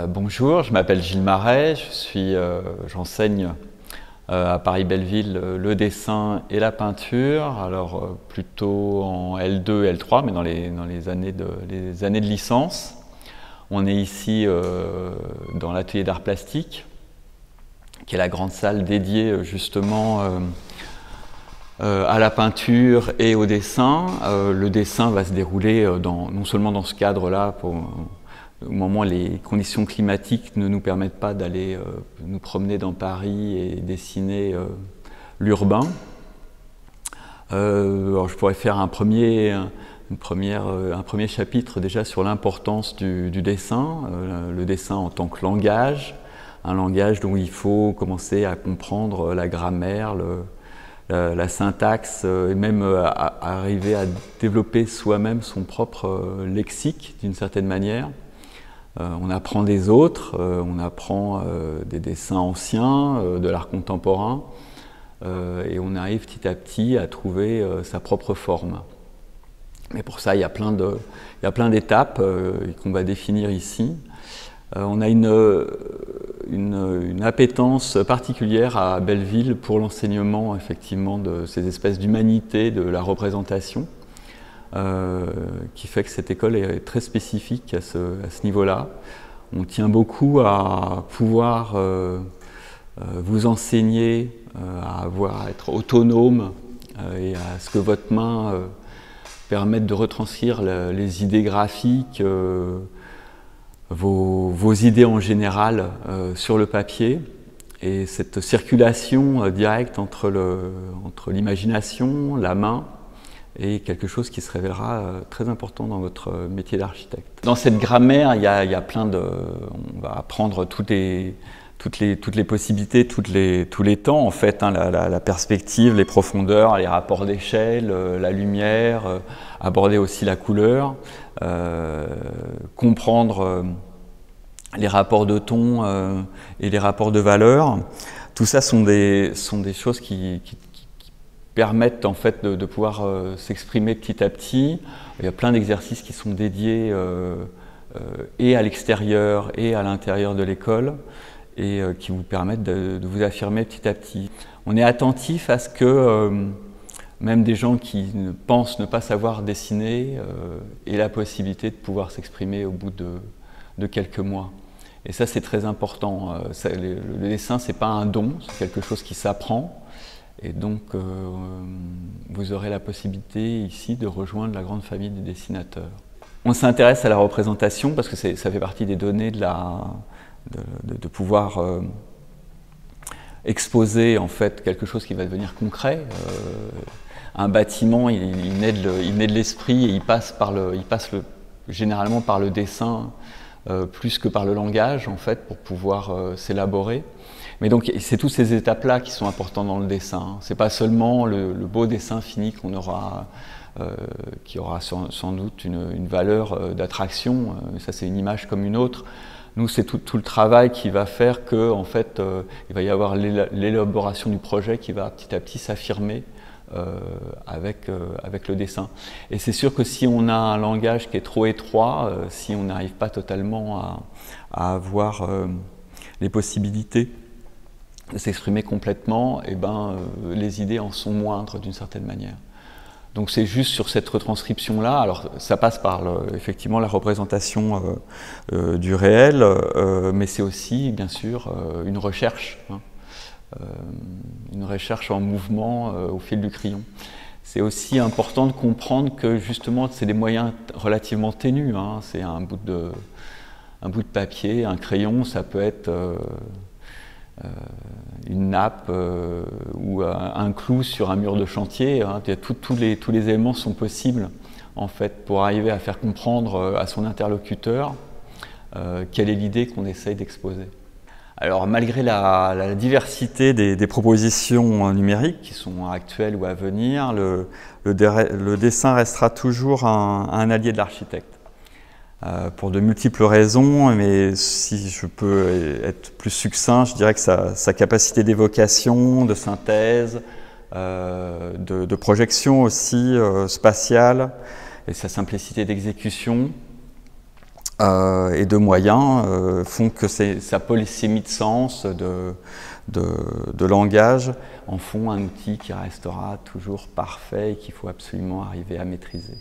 Bonjour, je m'appelle Gilles Marais, j'enseigne à Paris-Belleville le dessin et la peinture, alors plutôt en L2 et L3, mais dans les années de licence. On est ici dans l'atelier d'art plastique, qui est la grande salle dédiée justement à la peinture et au dessin. Le dessin va se dérouler non seulement dans ce cadre-là, au moment où les conditions climatiques ne nous permettent pas d'aller nous promener dans Paris et dessiner l'urbain. Alors je pourrais faire un premier chapitre déjà sur l'importance du dessin, le dessin en tant que langage, un langage dont il faut commencer à comprendre la grammaire, la syntaxe, et même arriver à développer soi-même son propre lexique d'une certaine manière. On apprend des autres, on apprend des dessins anciens, de l'art contemporain, et on arrive petit à petit à trouver sa propre forme. Mais pour ça, il y a plein d'étapes qu'on va définir ici. On a une appétence particulière à Belleville pour l'enseignement effectivement de ces espèces d'humanité, de la représentation. Qui fait que cette école est très spécifique à ce niveau-là. On tient beaucoup à pouvoir vous enseigner à être autonome et à ce que votre main permette de retranscrire les idées graphiques, vos idées en général sur le papier. Et cette circulation directe entre l'imagination, la main, et quelque chose qui se révélera très important dans votre métier d'architecte. Dans cette grammaire, il y a on va apprendre toutes les possibilités, tous les temps en fait, hein, la perspective, les profondeurs, les rapports d'échelle, la lumière, aborder aussi la couleur, comprendre les rapports de ton et les rapports de valeur. Tout ça sont des choses qui permettent en fait de pouvoir s'exprimer petit à petit. Il y a plein d'exercices qui sont dédiés et à l'extérieur et à l'intérieur de l'école et qui vous permettent de vous affirmer petit à petit. On est attentif à ce que même des gens qui pensent ne pas savoir dessiner aient la possibilité de pouvoir s'exprimer au bout de quelques mois. Et ça, c'est très important. Le dessin, c'est pas un don, c'est quelque chose qui s'apprend. Et donc, vous aurez la possibilité ici de rejoindre la grande famille des dessinateurs. On s'intéresse à la représentation parce que ça fait partie des données de pouvoir exposer en fait quelque chose qui va devenir concret. Un bâtiment, il naît de l'esprit et il passe généralement par le dessin plus que par le langage en fait pour pouvoir s'élaborer. Mais donc c'est toutes ces étapes-là qui sont importantes dans le dessin. C'est pas seulement le beau dessin fini qu'on aura, qui aura sans doute une valeur d'attraction. Ça c'est une image comme une autre. Nous c'est tout le travail qui va faire que en fait il va y avoir l'élaboration du projet qui va petit à petit s'affirmer avec le dessin. Et c'est sûr que si on a un langage qui est trop étroit, si on n'arrive pas totalement à avoir les possibilités de s'exprimer complètement, et les idées en sont moindres d'une certaine manière. Donc c'est juste sur cette retranscription-là, alors ça passe par effectivement la représentation du réel, mais c'est aussi bien sûr une recherche en mouvement au fil du crayon. C'est aussi important de comprendre que justement c'est des moyens relativement ténus, hein. C'est un bout de papier, un crayon, ça peut être une nappe ou un clou sur un mur de chantier, hein. Tous les éléments sont possibles en fait pour arriver à faire comprendre à son interlocuteur quelle est l'idée qu'on essaye d'exposer. Alors malgré la diversité des propositions numériques qui sont actuelles ou à venir, le dessin restera toujours un allié de l'architecte. pour de multiples raisons, mais si je peux être plus succinct, je dirais que sa capacité d'évocation, de synthèse, de projection aussi spatiale, et sa simplicité d'exécution et de moyens font que sa polysémie de sens, de langage, en font un outil qui restera toujours parfait et qu'il faut absolument arriver à maîtriser.